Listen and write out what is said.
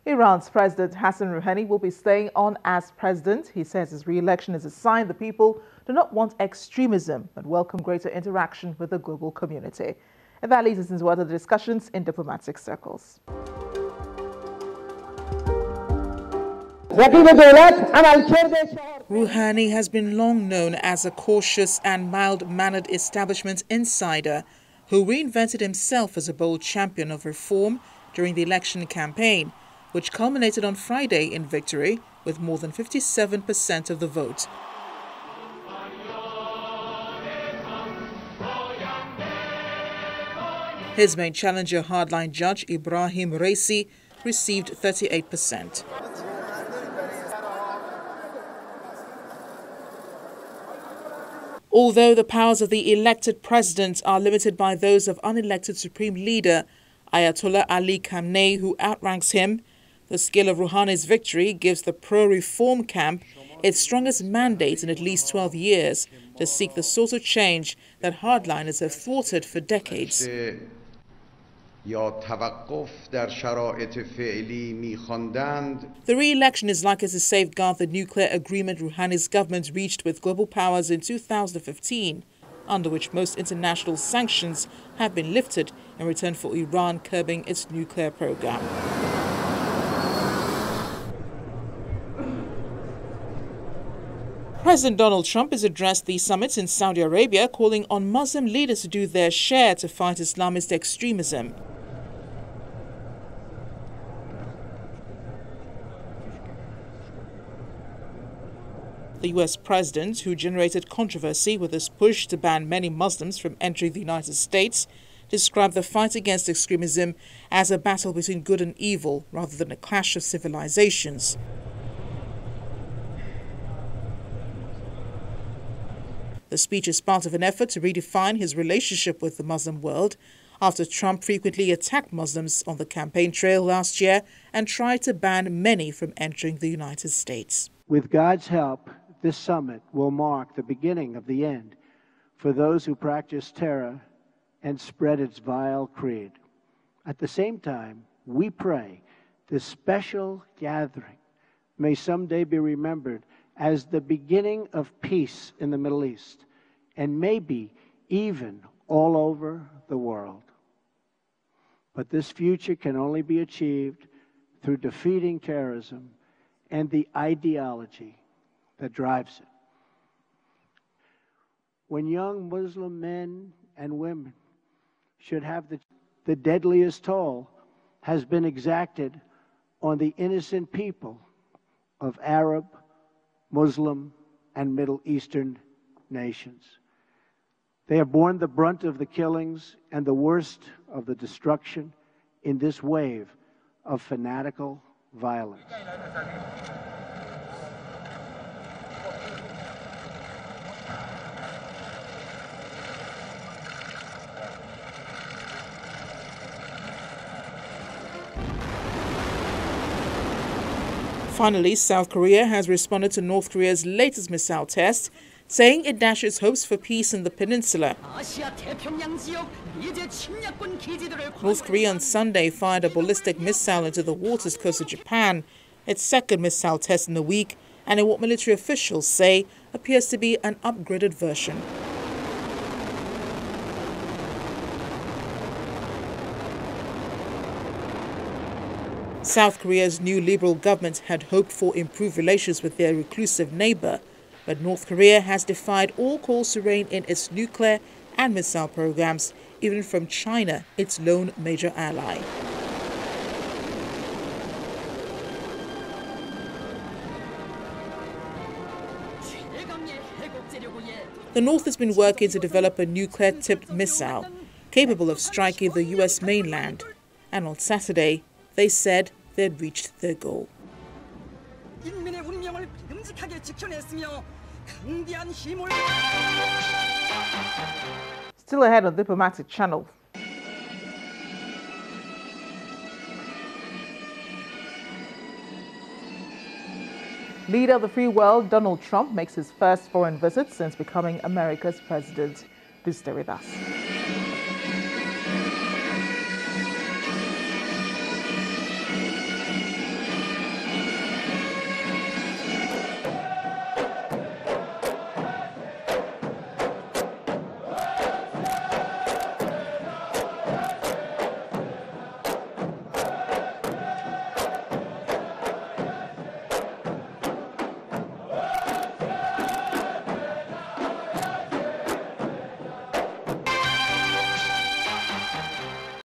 Iran's President Hassan Rouhani will be staying on as president. He says his re-election is a sign the people do not want extremism but welcome greater interaction with the global community. And that leads us into other discussions in diplomatic circles. Rouhani has been long known as a cautious and mild-mannered establishment insider who reinvented himself as a bold champion of reform during the election campaign, which culminated on Friday in victory with more than 57% of the vote. His main challenger, hardline judge Ibrahim Raisi, received 38%. Although the powers of the elected president are limited by those of unelected supreme leader Ayatollah Ali Khamenei, who outranks him, the scale of Rouhani's victory gives the pro-reform camp its strongest mandate in at least 12 years to seek the sort of change that hardliners have thwarted for decades. The re-election is likely to safeguard the nuclear agreement Rouhani's government reached with global powers in 2015, under which most international sanctions have been lifted in return for Iran curbing its nuclear program. President Donald Trump has addressed the summit in Saudi Arabia, calling on Muslim leaders to do their share to fight Islamist extremism. The U.S. president, who generated controversy with his push to ban many Muslims from entering the United States, described the fight against extremism as a battle between good and evil rather than a clash of civilizations. The speech is part of an effort to redefine his relationship with the Muslim world after Trump frequently attacked Muslims on the campaign trail last year and tried to ban many from entering the United States. With God's help, this summit will mark the beginning of the end for those who practice terror and spread its vile creed. At the same time, we pray this special gathering may someday be remembered as the beginning of peace in the Middle East, and maybe even all over the world. But this future can only be achieved through defeating terrorism and the ideology that drives it. When young Muslim men and women should have the deadliest toll has been exacted on the innocent people of Arab, Muslim, and Middle Eastern nations. They have borne the brunt of the killings and the worst of the destruction in this wave of fanatical violence. Finally, South Korea has responded to North Korea's latest missile test, saying it dashes hopes for peace in the peninsula. North Korea on Sunday fired a ballistic missile into the waters coast of Japan, its second missile test in a week, and in what military officials say appears to be an upgraded version. South Korea's new liberal government had hoped for improved relations with their reclusive neighbor, but North Korea has defied all calls to rein in its nuclear and missile programs, even from China, its lone major ally. The North has been working to develop a nuclear-tipped missile capable of striking the U.S. mainland, and on Saturday, they said they'd reached their goal. Still ahead on Diplomatic Channel. Leader of the free world, Donald Trump, makes his first foreign visit since becoming America's president. Do stay with us.